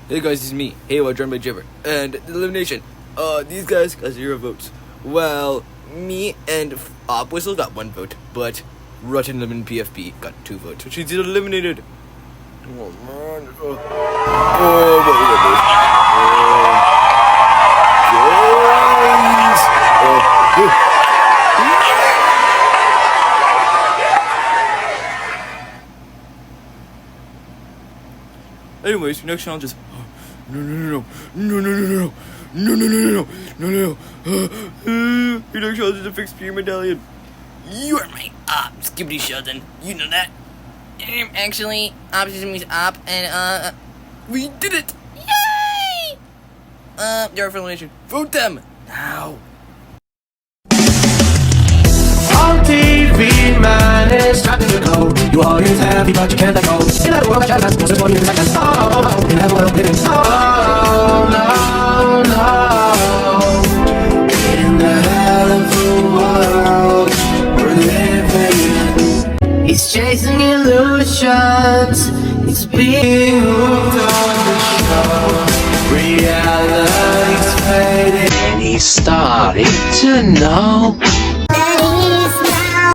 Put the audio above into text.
Hey guys, it's me, Halo, joined by Jibber, and the elimination. These guys got 0 votes. Well, me and Op Whistle got 1 vote, but Rotten Lemon PFP got 2 votes, which means he's eliminated. Oh man. What was Anyways, next challenge is no. Your next challenge is to fix your medallion. You are my op, Skibbity Sheldon. You know that? Actually, opposition means op, and We did it! yay! They're for elimination. Vote them now. On TV, man, it's trapped in the code. You always happy, but you can't let go. In that world, I just was 20 seconds. Oh, in that world, living. Oh, no. In the hell of the world we're living in. He's chasing illusions. He's being hooked on the show. Reality's fading, and he's starting to know.